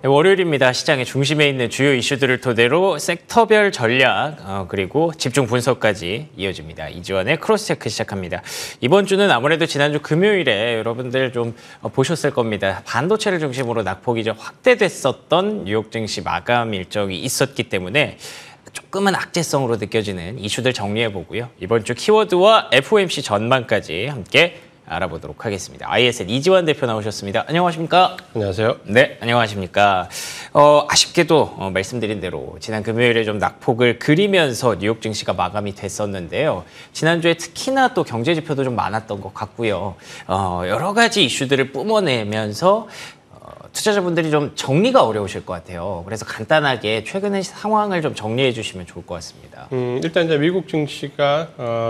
네, 월요일입니다. 시장의 중심에 있는 주요 이슈들을 토대로 섹터별 전략 그리고 집중 분석까지 이어집니다. 이지원의 크로스체크 시작합니다. 이번 주는 아무래도 지난주 금요일에 여러분들 좀 보셨을 겁니다. 반도체를 중심으로 낙폭이 좀 확대됐었던 뉴욕 증시 마감 일정이 있었기 때문에 조금은 악재성으로 느껴지는 이슈들 정리해보고요. 이번 주 키워드와 FOMC 전망까지 함께 알아보도록 하겠습니다. ISL 이지원 대표 나오셨습니다. 안녕하십니까? 안녕하세요. 네, 안녕하십니까? 아쉽게도 말씀드린 대로 지난 금요일에 좀 낙폭을 그리면서 뉴욕 증시가 마감이 됐었는데요. 지난주에 특히나 또 경제 지표도 좀 많았던 것 같고요. 여러 가지 이슈들을 뿜어내면서 투자자분들이 좀 정리가 어려우실 것 같아요. 그래서 간단하게 최근의 상황을 좀 정리해 주시면 좋을 것 같습니다. 일단 이제 미국 증시가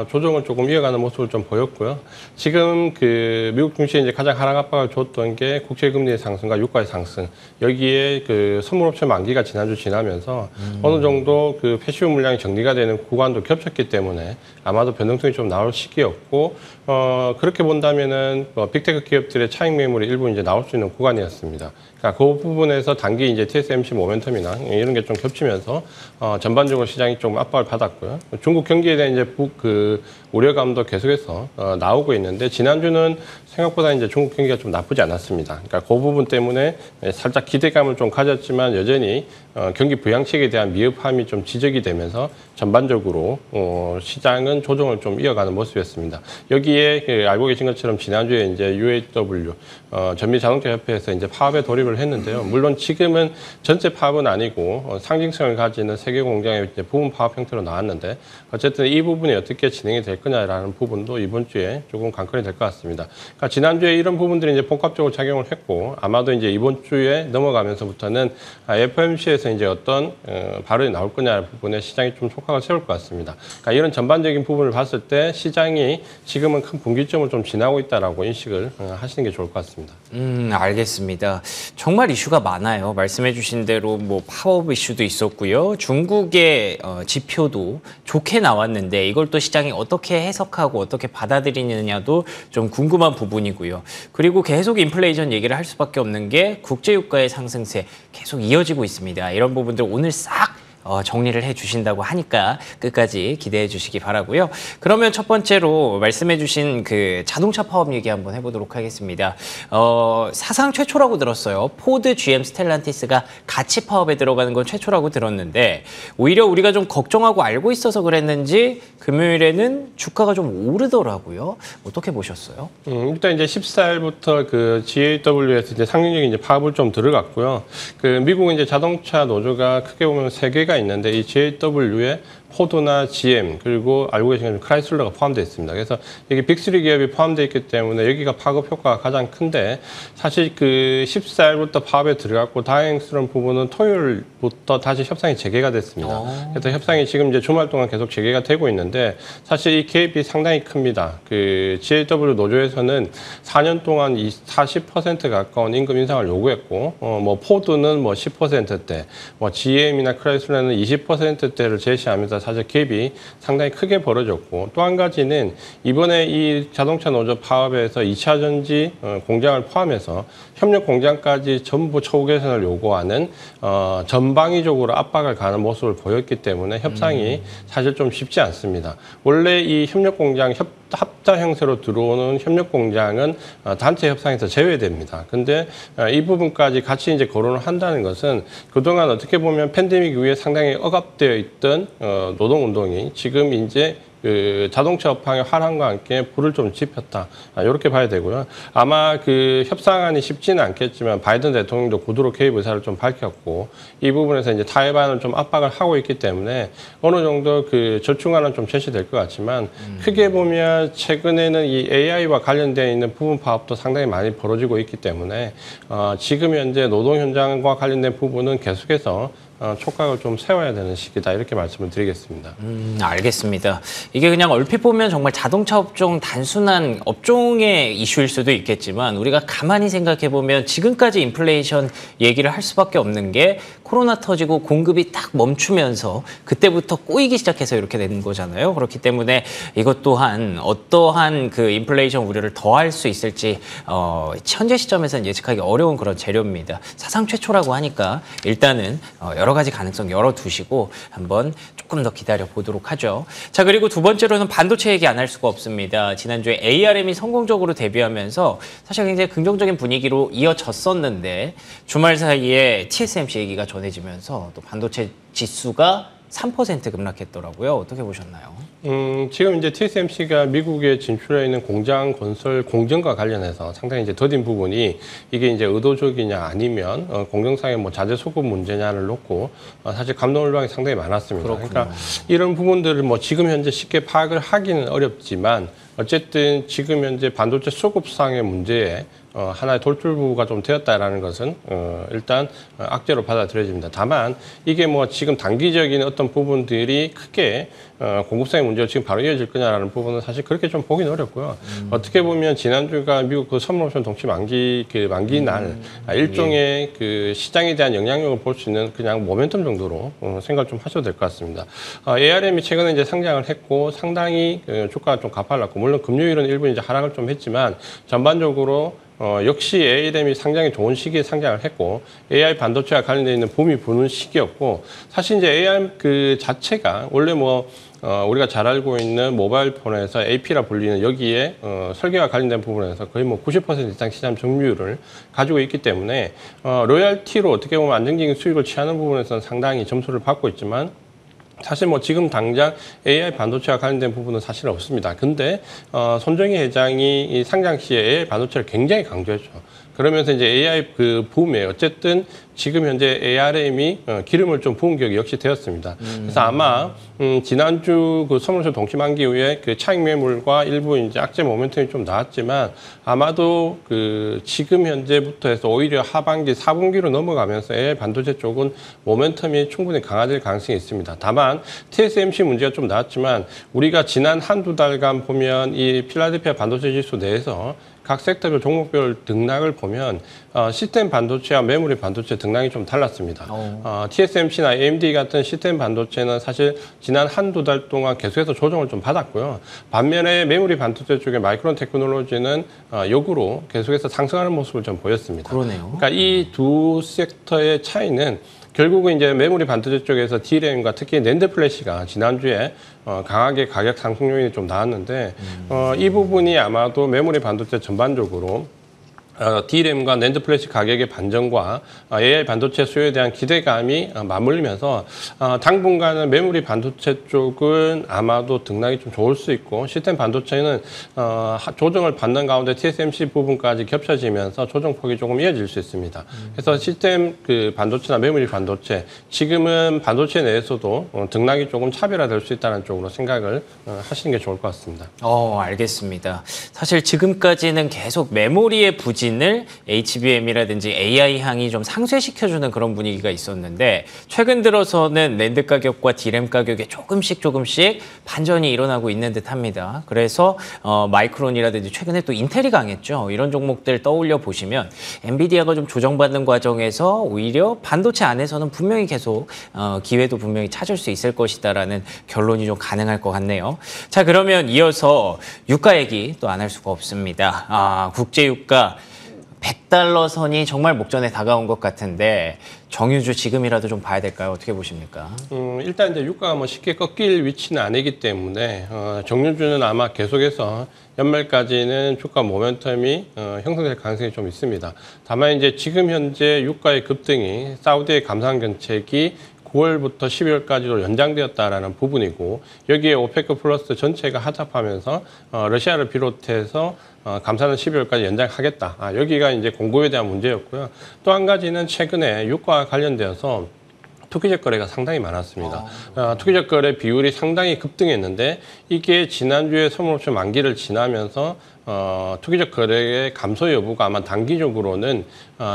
조정을 조금 이어가는 모습을 좀 보였고요. 지금 그 미국 증시에 이제 가장 하락 압박을 줬던 게 국채금리의 상승과 유가의 상승. 여기에 그 선물옵션 만기가 지난주 지나면서 어느 정도 그 패시브 물량이 정리가 되는 구간도 겹쳤기 때문에 아마도 변동성이 좀 나올 시기였고, 그렇게 본다면은 빅테크 기업들의 차익 매물이 일부 이제 나올 수 있는 구간이었습니다. 그러니까 그 부분에서 단기 이제 TSMC 모멘텀이나 이런 게 좀 겹치면서 전반적으로 시장이 좀 압박을 받았고요. 중국 경기에 대한 이제 우려감도 계속해서 나오고 있는데, 지난주는 생각보다 이제 중국 경기가 좀 나쁘지 않았습니다. 그러니까 그 부분 때문에 살짝 기대감을 좀 가졌지만 여전히 경기 부양책에 대한 미흡함이 좀 지적이 되면서 전반적으로 시장은 조정을 좀 이어가는 모습이었습니다. 여기에 알고 계신 것처럼 지난주에 이제 UAW 전미자동차협회에서 이제 파업에 돌입을 했는데요. 물론 지금은 전체 파업은 아니고 상징성을 가지는 세계 공장의 이제 부분 파업 형태로 나왔는데, 어쨌든 이 부분이 어떻게 진행이 될 거냐라는 부분도 이번 주에 조금 관건이 될 것 같습니다. 그러니까 지난주에 이런 부분들이 이제 복합적으로 작용을 했고, 아마도 이제 이번 주에 넘어가면서부터는 FOMC에서 이제 어떤 발언이 나올 거냐는 부분에 시장이 좀 촉각을 세울 것 같습니다. 그러니까 이런 전반적인 부분을 봤을 때 시장이 지금은 큰 분기점을 좀 지나고 있다라고 인식을 하시는 게 좋을 것 같습니다. 알겠습니다. 정말 이슈가 많아요. 말씀해 주신 대로 뭐 파업 이슈도 있었고요. 중국의 지표도 좋게 나왔는데 이걸 또 시장이 어떻게 해석하고 어떻게 받아들이느냐도 좀 궁금한 부분이고요. 그리고 계속 인플레이션 얘기를 할 수밖에 없는 게 국제유가의 상승세 계속 이어지고 있습니다. 이런 부분들 오늘 싹 정리를 해주신다고 하니까 끝까지 기대해 주시기 바라고요. 그러면 첫 번째로 말씀해 주신 그 자동차 파업 얘기 한번 해보도록 하겠습니다. 사상 최초라고 들었어요. 포드, GM, 스텔란티스가 같이 파업에 들어가는 건 최초라고 들었는데, 오히려 우리가 좀 걱정하고 알고 있어서 그랬는지 금요일에는 주가가 좀 오르더라고요. 어떻게 보셨어요? 일단 이제 14일부터 그 GAW에서 이제 상징적인 이제 파업을 좀 들어갔고요. 그 미국은 이제 자동차 노조가 크게 보면 세 개가 있는데, 이 GAW에 포드나 GM 그리고 알고 계시는 크라이슬러가 포함되어 있습니다. 그래서 여기 빅3 기업이 포함되어 있기 때문에 여기가 파급 효과가 가장 큰데, 사실 그 14일부터 파업에 들어갔고 다행스러운 부분은 토요일부터 다시 협상이 재개가 됐습니다. 그래서 협상이 지금 이제 주말 동안 계속 재개가 되고 있는데, 사실 이 개입이 상당히 큽니다. 그 GAW 노조에서는 4년 동안 40% 가까운 임금 인상을 요구했고, 뭐 포드는 뭐 10%대, 뭐 GM이나 크라이슬러는 20%대를 제시하면서 사실 갭이 상당히 크게 벌어졌고, 또 한 가지는 이번에 이 자동차 노조 파업에서 2차 전지 공장을 포함해서 협력 공장까지 전부 처우 개선을 요구하는 전방위적으로 압박을 가는 모습을 보였기 때문에 협상이 사실 좀 쉽지 않습니다. 원래 이 협력 공장 합자 형태로 들어오는 협력 공장은 단체 협상에서 제외됩니다. 근데 이 부분까지 같이 이제 거론을 한다는 것은 그동안 어떻게 보면 팬데믹 이후에 상당히 억압되어 있던 노동운동이 지금 이제 그 자동차 업황의 화랑과 함께 불을 좀 지폈다. 이렇게 봐야 되고요. 아마 그 협상안이 쉽지는 않겠지만 바이든 대통령도 구두로 개입 의사를 좀 밝혔고, 이 부분에서 이제 타이완을 좀 압박을 하고 있기 때문에 어느 정도 그 절충안은 좀 제시될 것 같지만, 크게 보면 최근에는 이 AI와 관련되어 있는 부분 파업도 상당히 많이 벌어지고 있기 때문에 지금 현재 노동 현장과 관련된 부분은 계속해서 촉각을 좀 세워야 되는 시기다 이렇게 말씀을 드리겠습니다. 알겠습니다. 이게 그냥 얼핏 보면 정말 자동차 업종 단순한 업종의 이슈일 수도 있겠지만 우리가 가만히 생각해 보면 지금까지 인플레이션 얘기를 할 수밖에 없는 게 코로나 터지고 공급이 딱 멈추면서 그때부터 꼬이기 시작해서 이렇게 된 거잖아요. 그렇기 때문에 이것 또한 어떠한 그 인플레이션 우려를 더할 수 있을지 현재 시점에서는 예측하기 어려운 그런 재료입니다. 사상 최초라고 하니까 일단은 여러 가지 가능성 열어두시고 한번 조금 더 기다려 보도록 하죠. 자, 그리고 두 번째로는 반도체 얘기 안 할 수가 없습니다. 지난주에 ARM이 성공적으로 데뷔하면서 사실 굉장히 긍정적인 분위기로 이어졌었는데 주말 사이에 TSMC 얘기가 전해지면서 또 반도체 지수가 3% 급락했더라고요. 어떻게 보셨나요? 지금 이제 TSMC가 미국에 진출해 있는 공장 건설 공정과 관련해서 상당히 이제 더딘 부분이 이게 이제 의도적이냐 아니면 공정상의 뭐 자재 소급 문제냐를 놓고 사실 감론을박이 상당히 많았습니다. 그렇군요. 그러니까 이런 부분들을 뭐 지금 현재 쉽게 파악을 하기는 어렵지만 어쨌든 지금 현재 반도체 수급상의 문제에 하나의 돌출부가 좀 되었다라는 것은 일단 악재로 받아들여집니다. 다만 이게 뭐 지금 단기적인 어떤 부분들이 크게 공급상의 문제로 지금 바로 이어질 거냐라는 부분은 사실 그렇게 좀 보기는 어렵고요. 어떻게 보면 지난주가 미국 그 선물옵션 동치 만기 날 일종의 그 시장에 대한 영향력을 볼 수 있는 그냥 모멘텀 정도로 생각을 좀 하셔도 될 것 같습니다. ARM이 최근에 이제 상장을 했고 상당히 주가가 좀 가팔랐고 물론 금요일은 일부 이제 하락을 좀 했지만 전반적으로 역시 ARM이 상장이 좋은 시기에 상장을 했고 AI 반도체와 관련되어 있는 붐이 부는 시기였고 사실 이제 AI 그 자체가 원래 뭐 우리가 잘 알고 있는 모바일 폰에서 AP라 불리는 여기에 설계와 관련된 부분에서 거의 뭐 90% 이상 시장 점유율을 가지고 있기 때문에 로열티로 어떻게 보면 안정적인 수익을 취하는 부분에서는 상당히 점수를 받고 있지만 사실 뭐 지금 당장 AI 반도체와 관련된 부분은 사실 없습니다. 근데 손정희 회장이 이 상장 시에 AI 반도체를 굉장히 강조했죠. 그러면서 이제 AI 그 붐에 어쨌든 지금 현재 ARM이 기름을 좀 부은 격이 역시 되었습니다. 그래서 아마 지난주 그 선물옵션 동시만기 이후에 그 차익 매물과 일부 이제 악재 모멘텀이 좀 나왔지만 아마도 그 지금 현재부터 해서 오히려 하반기 4분기로 넘어가면서 AI 반도체 쪽은 모멘텀이 충분히 강화될 가능성이 있습니다. 다만 TSMC 문제가 좀 나왔지만 우리가 지난 한두 달간 보면 이 필라델피아 반도체 지수 내에서 각 섹터별 종목별 등락을 보면 시스템 반도체와 메모리 반도체 등락이 좀 달랐습니다. TSMC나 AMD 같은 시스템 반도체는 사실 지난 한두 달 동안 계속해서 조정을 좀 받았고요. 반면에 메모리 반도체 쪽에 마이크론 테크놀로지는 역으로 계속해서 상승하는 모습을 좀 보였습니다. 그러네요. 그러니까 이 두 섹터의 차이는 결국은 이제 메모리 반도체 쪽에서 D램과 특히 낸드 플래시가 지난주에 강하게 가격 상승 요인이 좀 나왔는데 이 부분이 아마도 메모리 반도체 전반적으로 D램과 낸드 플래시 가격의 반전과 AI 반도체 수요에 대한 기대감이 맞물리면서 당분간은 메모리 반도체 쪽은 아마도 등락이 좀 좋을 수 있고 시스템 반도체는 조정을 받는 가운데 TSMC 부분까지 겹쳐지면서 조정폭이 조금 이어질 수 있습니다. 그래서 시스템 그 반도체나 메모리 반도체 지금은 반도체 내에서도 등락이 조금 차별화될 수 있다는 쪽으로 생각을 하시는 게 좋을 것 같습니다. 알겠습니다. 사실 지금까지는 계속 메모리의 부진을 HBM이라든지 AI 향이 좀 상쇄시켜주는 그런 분위기가 있었는데 최근 들어서는 낸드 가격과 D램 가격에 조금씩 반전이 일어나고 있는 듯합니다. 그래서 마이크론이라든지 최근에 또 인텔이 강했죠. 이런 종목들 떠올려 보시면 엔비디아가 좀 조정받는 과정에서 오히려 반도체 안에서는 분명히 계속 기회도 분명히 찾을 수 있을 것이다라는 결론이 좀 가능할 것 같네요. 자, 그러면 이어서 유가 얘기 또 안 할 수가 없습니다. 국제유가 100달러 선이 정말 목전에 다가온 것 같은데 정유주 지금이라도 좀 봐야 될까요? 어떻게 보십니까? 일단 이제 유가가 뭐 쉽게 꺾일 위치는 아니기 때문에 정유주는 아마 계속해서 연말까지는 주가 모멘텀이 형성될 가능성이 좀 있습니다. 다만 이제 지금 현재 유가의 급등이 사우디의 감산 정책이 9월부터 12월까지로 연장되었다라는 부분이고 여기에 오페크 플러스 전체가 하답하면서 러시아를 비롯해서 감사는 12월까지 연장하겠다. 여기가 이제 공급에 대한 문제였고요. 또 한 가지는 최근에 유가와 관련되어서 투기적 거래가 상당히 많았습니다. 투기적 거래 비율이 상당히 급등했는데 이게 지난주에 선물옵션 만기를 지나면서 투기적 거래의 감소 여부가 아마 단기적으로는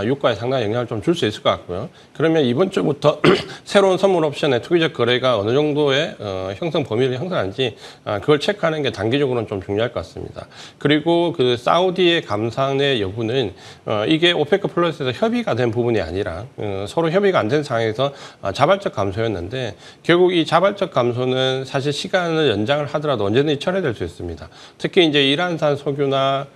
유가에 상당히 영향을 좀 줄 수 있을 것 같고요. 그러면 이번 주부터 새로운 선물 옵션의 투기적 거래가 어느 정도의 형성 범위를 형성하는지 그걸 체크하는 게 단기적으로는 좀 중요할 것 같습니다. 그리고 그 사우디의 감산의 여부는 이게 오페크 플러스에서 협의가 된 부분이 아니라 서로 협의가 안 된 상황에서 자발적 감소였는데 결국 이 자발적 감소는 사실 시간을 연장을 하더라도 언제든지 철회될 수 있습니다. 특히 이제 이란산 석유나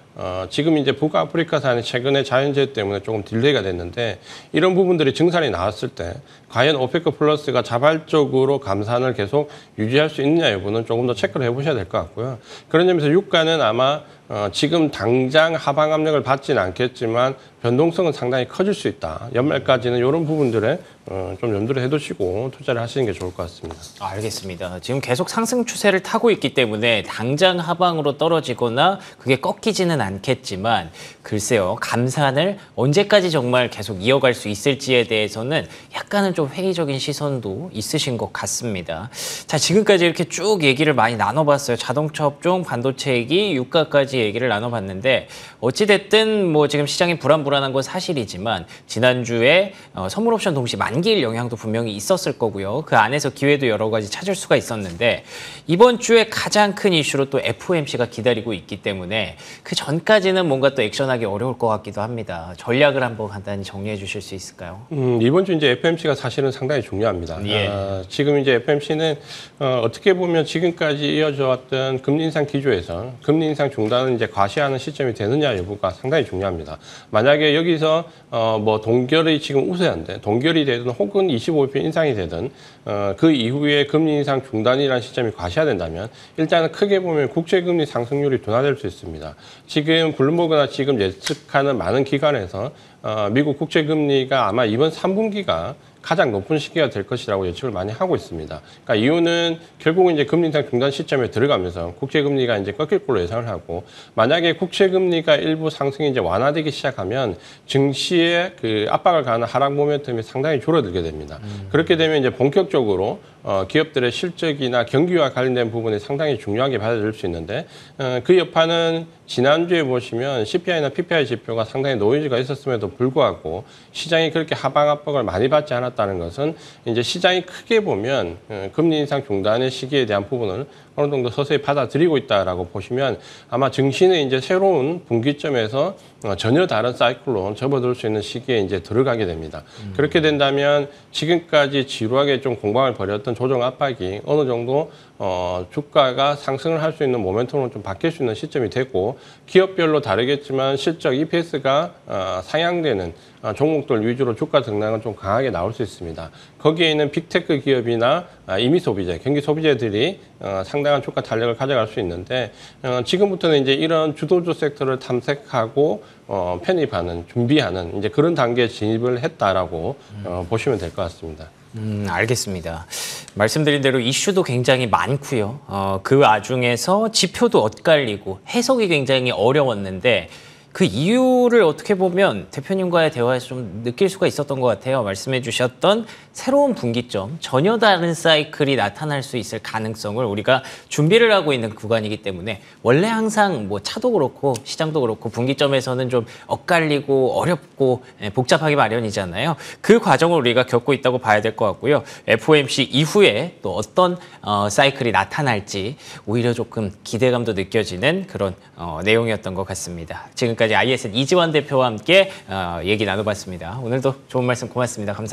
지금 이제 북아프리카산이 최근에 자연재해 때문에 조금 딜레이가 됐는데 이런 부분들이 증산이 나왔을 때 과연 오페크 플러스가 자발적으로 감산을 계속 유지할 수 있느냐 여부는 조금 더 체크를 해보셔야 될 것 같고요. 그런 점에서 유가는 아마 지금 당장 하방 압력을 받지는 않겠지만 변동성은 상당히 커질 수 있다. 연말까지는 이런 부분들에 좀 염두를 해두시고 투자를 하시는 게 좋을 것 같습니다. 알겠습니다. 지금 계속 상승 추세를 타고 있기 때문에 당장 하방으로 떨어지거나 그게 꺾이지는 않겠지만 글쎄요. 감산을 언제까지 정말 계속 이어갈 수 있을지에 대해서는 약간은 좀 회의적인 시선도 있으신 것 같습니다. 자, 지금까지 이렇게 쭉 얘기를 많이 나눠봤어요. 자동차 업종, 반도체 얘기, 유가까지 얘기를 나눠봤는데 어찌됐든 뭐 지금 시장이 불안한 건 사실이지만 지난주에 선물 옵션 동시 만기일 영향도 분명히 있었을 거고요. 그 안에서 기회도 여러 가지 찾을 수가 있었는데 이번 주에 가장 큰 이슈로 또 FOMC가 기다리고 있기 때문에 그 전까지는 뭔가 또 액션하기 어려울 것 같기도 합니다. 전략을 한번 간단히 정리해 주실 수 있을까요? 이번 주 이제 FOMC가 사실은 상당히 중요합니다. 예. 지금 이제 FOMC는 어떻게 보면 지금까지 이어져 왔던 금리 인상 기조에서 금리 인상 중단을 이제 과시하는 시점이 되느냐 여부가 상당히 중요합니다. 만약에 여기서 뭐 동결이 지금 우세한데 동결이 되든 혹은 25bp 인상이 되든 그 이후에 금리 인상 중단이라는 시점이 과시화된다면 일단은 크게 보면 국채금리 상승률이 둔화될 수 있습니다. 지금 블룸버그나 지금 예측하는 많은 기관에서 미국 국채금리가 아마 이번 3분기가 가장 높은 시기가 될 것이라고 예측을 많이 하고 있습니다. 그러니까 이유는 결국은 이제 금리 인상 중단 시점에 들어가면서 국채금리가 이제 꺾일 걸로 예상을 하고 만약에 국채금리가 일부 상승이 이제 완화되기 시작하면 증시에 그 압박을 가하는 하락 모멘텀이 상당히 줄어들게 됩니다. 그렇게 되면 이제 본격적으로 기업들의 실적이나 경기와 관련된 부분이 상당히 중요하게 받아들일 수 있는데 그 여파는 지난주에 보시면 CPI나 PPI 지표가 상당히 노이즈가 있었음에도 불구하고 시장이 그렇게 하방 압박을 많이 받지 않았다는 것은 이제 시장이 크게 보면 금리 인상 중단의 시기에 대한 부분을 어느 정도 서서히 받아들이고 있다라고 보시면 아마 증시는 이제 새로운 분기점에서 전혀 다른 사이클로 접어들 수 있는 시기에 이제 들어가게 됩니다. 그렇게 된다면 지금까지 지루하게 좀 공방을 벌였던 조정 압박이 어느 정도 주가가 상승을 할 수 있는 모멘텀으로 좀 바뀔 수 있는 시점이 되고 기업별로 다르겠지만 실적 EPS가 상향되는 종목들 위주로 주가 등락은 좀 강하게 나올 수 있습니다. 거기에 있는 빅테크 기업이나 임의 소비재, 경기 소비재들이 상당한 주가 탄력을 가져갈 수 있는데 지금부터는 이제 이런 주도주 섹터를 탐색하고 편입하는, 준비하는 이제 그런 단계에 진입을 했다라고 보시면 될 것 같습니다. 알겠습니다. 말씀드린 대로 이슈도 굉장히 많고요. 그 와중에서 지표도 엇갈리고 해석이 굉장히 어려웠는데 그 이유를 어떻게 보면 대표님과의 대화에서 좀 느낄 수가 있었던 것 같아요. 말씀해 주셨던 새로운 분기점, 전혀 다른 사이클이 나타날 수 있을 가능성을 우리가 준비를 하고 있는 구간이기 때문에 원래 항상 뭐 차도 그렇고 시장도 그렇고 분기점에서는 좀 엇갈리고 어렵고 복잡하기 마련이잖아요. 그 과정을 우리가 겪고 있다고 봐야 될 것 같고요. FOMC 이후에 또 어떤 사이클이 나타날지 오히려 조금 기대감도 느껴지는 그런 내용이었던 것 같습니다. 지금까지 ISN 이지환 대표와 함께 얘기 나눠봤습니다. 오늘도 좋은 말씀 고맙습니다. 감사합니다.